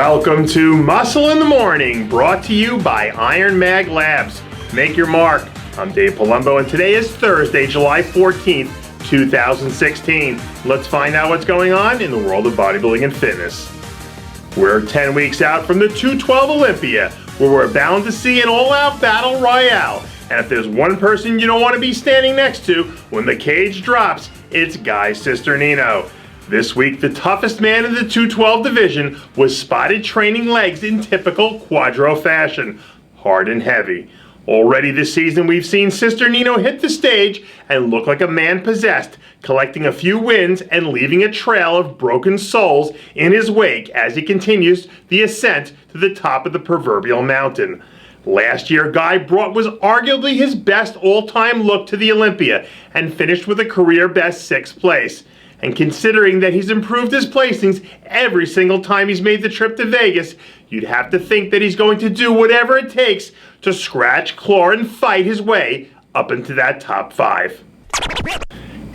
Welcome to Muscle in the Morning, brought to you by Iron Mag Labs. Make your mark. I'm Dave Palumbo, and today is Thursday, July 14th, 2016. Let's find out what's going on in the world of bodybuilding and fitness. We're 10 weeks out from the 212 Olympia, where we're bound to see an all-out battle royale. And if there's one person you don't want to be standing next to when the cage drops, it's Guy Cisternino. This week, the toughest man in the 212 division was spotted training legs in typical Quadro fashion, hard and heavy. Already this season, we've seen Cisternino hit the stage and look like a man possessed, collecting a few wins and leaving a trail of broken souls in his wake as he continues the ascent to the top of the proverbial mountain. Last year, Guy brought was arguably his best all-time look to the Olympia and finished with a career-best 6th place. And considering that he's improved his placings every single time he's made the trip to Vegas, you'd have to think that he's going to do whatever it takes to scratch, claw, and fight his way up into that top 5.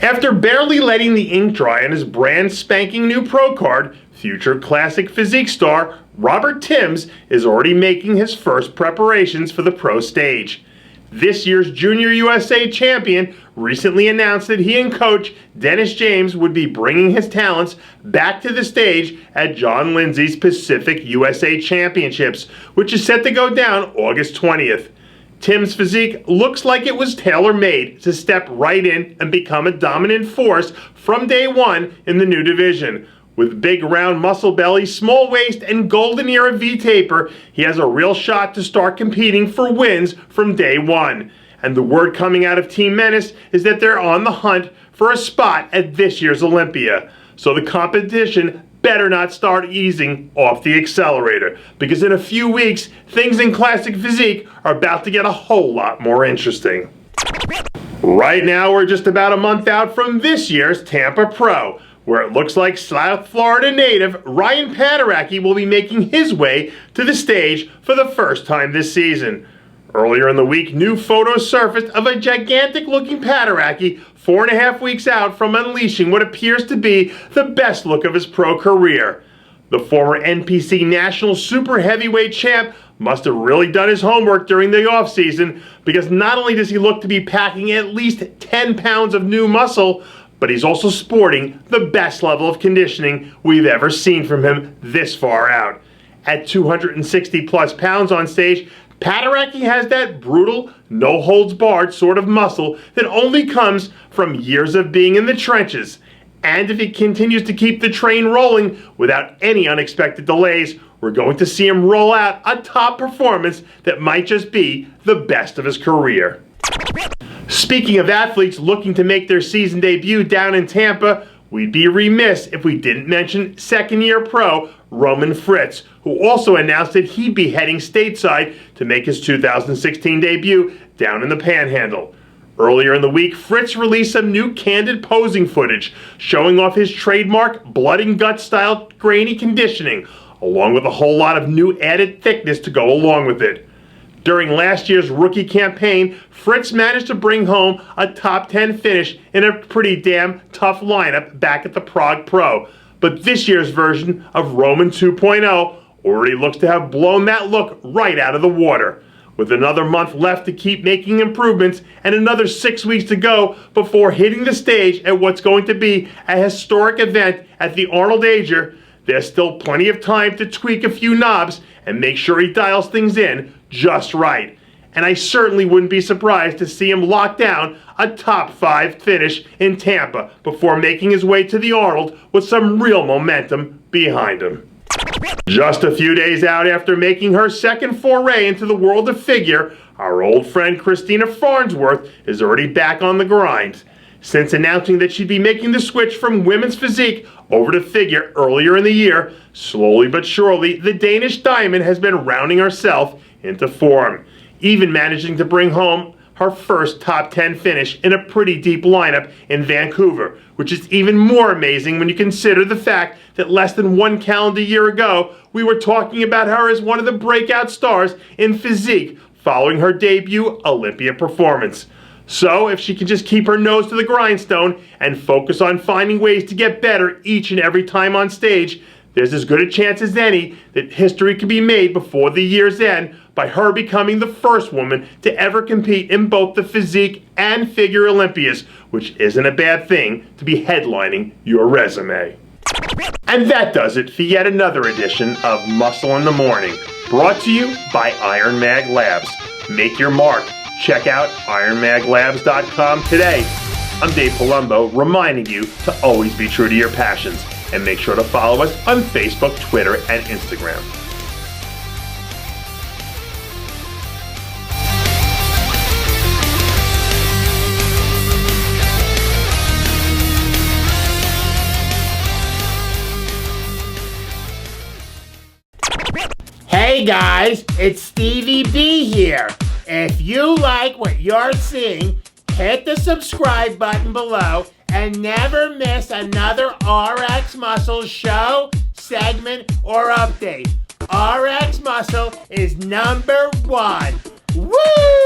After barely letting the ink dry on his brand spanking new pro card, future classic physique star Robert Timms is already making his first preparations for the pro stage. This year's Junior USA champion recently announced that he and coach Dennis James would be bringing his talents back to the stage at John Lindsay's Pacific USA Championships, which is set to go down August 20th. Tim's physique looks like it was tailor-made to step right in and become a dominant force from day one in the new division. With big round muscle belly, small waist, and golden era V-taper, he has a real shot to start competing for wins from day one. And the word coming out of Team Menace is that they're on the hunt for a spot at this year's Olympia. So the competition better not start easing off the accelerator, because in a few weeks, things in classic physique are about to get a whole lot more interesting. Right now, we're just about a month out from this year's Tampa Pro, where it looks like South Florida native Ryan Pateracki will be making his way to the stage for the first time this season. Earlier in the week, new photos surfaced of a gigantic-looking Pateracki 4.5 weeks out from unleashing what appears to be the best look of his pro career. The former NPC National Super Heavyweight champ must have really done his homework during the offseason, because not only does he look to be packing at least 10 pounds of new muscle, but he's also sporting the best level of conditioning we've ever seen from him this far out. At 260 plus pounds on stage, Pateracki has that brutal, no-holds-barred sort of muscle that only comes from years of being in the trenches. And if he continues to keep the train rolling without any unexpected delays, we're going to see him roll out a top performance that might just be the best of his career. Speaking of athletes looking to make their season debut down in Tampa, we'd be remiss if we didn't mention second-year pro Roman Fritz, who also announced that he'd be heading stateside to make his 2016 debut down in the Panhandle. Earlier in the week, Fritz released some new candid posing footage showing off his trademark blood and gut style grainy conditioning, along with a whole lot of new added thickness to go along with it. During last year's rookie campaign, Fritz managed to bring home a top 10 finish in a pretty damn tough lineup back at the Prague Pro. But this year's version of Roman 2.0 already looks to have blown that look right out of the water. With another month left to keep making improvements and another 6 weeks to go before hitting the stage at what's going to be a historic event at the Arnold Ager, there's still plenty of time to tweak a few knobs and make sure he dials things in just right. And I certainly wouldn't be surprised to see him lock down a top 5 finish in Tampa before making his way to the Arnold with some real momentum behind him. Just a few days out after making her second foray into the world of figure, our old friend Christina Farnsworth is already back on the grind. Since announcing that she'd be making the switch from women's physique over to figure earlier in the year, slowly but surely, the Danish Diamond has been rounding herself into form, even managing to bring home her first top 10 finish in a pretty deep lineup in Vancouver, which is even more amazing when you consider the fact that less than 1 calendar year ago, we were talking about her as one of the breakout stars in physique following her debut Olympia performance. So if she can just keep her nose to the grindstone and focus on finding ways to get better each and every time on stage, there's as good a chance as any that history could be made before the year's end by her becoming the first woman to ever compete in both the physique and figure Olympias, which isn't a bad thing to be headlining your resume. And that does it for yet another edition of Muscle in the Morning, brought to you by Iron Mag Labs. Make your mark. Check out ironmaglabs.com today. I'm Dave Palumbo, reminding you to always be true to your passions, and make sure to follow us on Facebook, Twitter, and Instagram. Hey guys, it's Stevie B here. If you like what you're seeing, hit the subscribe button below and never miss another RxMuscle show, segment, or update. RxMuscle is #1. Woo!